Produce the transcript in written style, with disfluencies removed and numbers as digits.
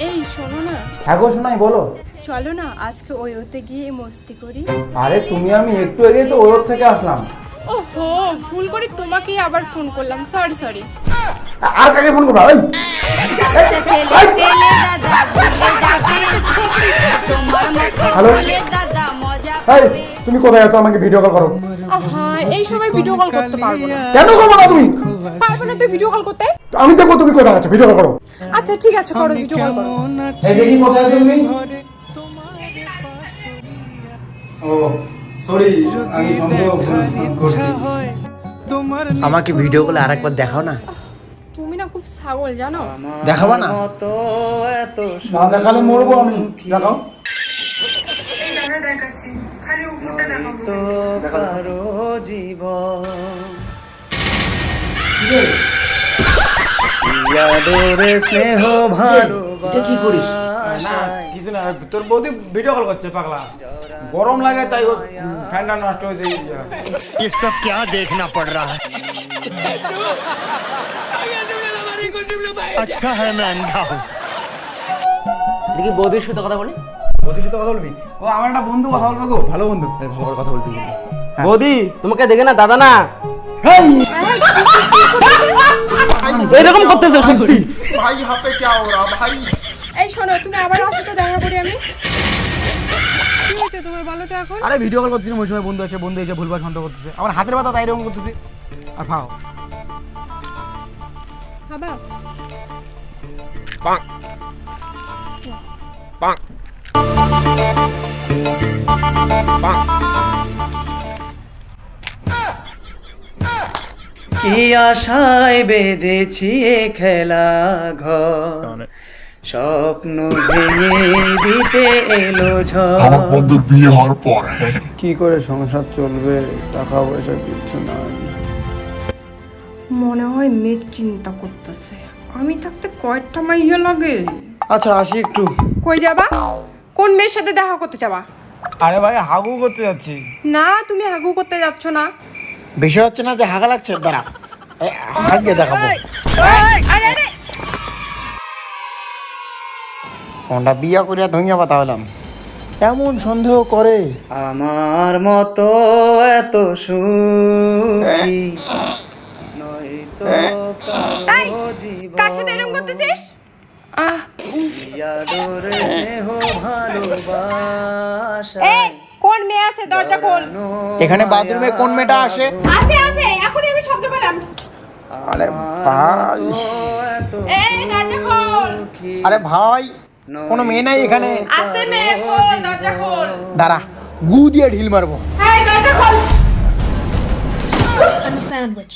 এই শোনো না, হ্যাঁ গো শোনাই, বলো। চলো না আজকে ওতে গিয়ে মস্তি করি। আরে তুমি আমি একটু আগেই তো ওর থেকে আসলাম। ওহো, ভুল করে তোমাকেই আবার ফোন করলাম, সরি সরি। আর কাকে ফোন করবা? ওই হ্যালো, এই তুমি কোথায় আছো? আমাকে ভিডিও কল করো। আহা, এই সময় ভিডিও কল করতে পারবো না। কেন করবো না তুমি? পারবো না তুই ভিডিও কল করতে? আমি দেখবো তুমি কোথায় আছো, ভিডিও কল করো। আচ্ছা ঠিক আছে, করো ভিডিও কল করো। এই দেখি কোথায় আছো তুমি। ও সরি, আমি সন্দেহ করছি। আমাকে ভিডিও কলে আরেকবার দেখাও না। তুমি না খুব ছাগল জানো। দেখাবা না? না দেখালে মরবো আমি। দেখাও। কি করিস? না কিছু না, তোর বৌদি ভিডিও কল করছে পাগলা। গরম লাগে তাই ফ্যানটা নষ্ট হয়েছে। ये सब क्या देखना पड़ रहा है। अच्छा है मैं अंधा हूँ। দেখি বৌদির সাথে কথা বলি। বৌদির সাথে কথা বলবি? ও আমার একটা বন্ধু, কথা বলবে গো, ভালো বন্ধু, ভালো করে কথা বলবি। বৌদি তোমাকে দেখে না দাদা না হেই এরকম করতেছে সত্যি। ভাই হাতে কি हो रहा ভাই? এই শোনো, তুমি আবার আসো তো, দেখা করি আমি। কি হচ্ছে তোমার বলো তো এখন? আরে ভিডিও কল করছিলাম, ওই সময় বন্ধু এসে ভুলভাল সন্দেহ করতেছে। আমার হাতের ব্যথা তাই এরকম করতেছে। আর খাও। খাবা? কি আশায় বেঁধেছি এ খেলা ঘর, স্বপ্ন ভেঙে দিতে এলো ঝড়। বন্ধুর বিয়ে হওয়ার পর কি করে সংসার চলবে? টাকা পয়সা কিচ্ছু নাই। মনে হয় মেয়ে চিন্তা করতেছে, আমি থাকতে কয়টা মাইয়া লাগে। আচ্ছা আসি একটু। কই যাবা? কোন মেয়ের সাথে দেখা করতে যাবা? আরে ভাই হাগু করতে যাচ্ছি। না, তুমি হাগু করতে যাচ্ছ না। বিষয় হচ্ছে না যে হাগা লাগছে, দাঁড়া হাগে দেখাবো। আরে আরে, কোনটা বিয়া করিয়া ধুইয়া পাতা হলাম, এমন সন্দেহ করে। আমার মতো এত সুখী নয়তো এই, কারো জীবন। কার সাথে এরকম করতেছিস? আদর স্নেহ ভালোবাসা এই, কোন মেয়ে আছে? দরজা খোল। এখানে বাথরুমে কোন মেয়েটা আসে? আছে আছে, এখনই আমি শব্দ পেলাম। আরে ভাই, এই, দরজা খোল। আরে ভাই কোনো মেয়ে নাই এখানে। আছে মেয়ে, খোল, দরজা খোল। দাঁড়া গু দিয়ে ঢিল মারবো। এই, দরজা খোল। I'm a sandwich.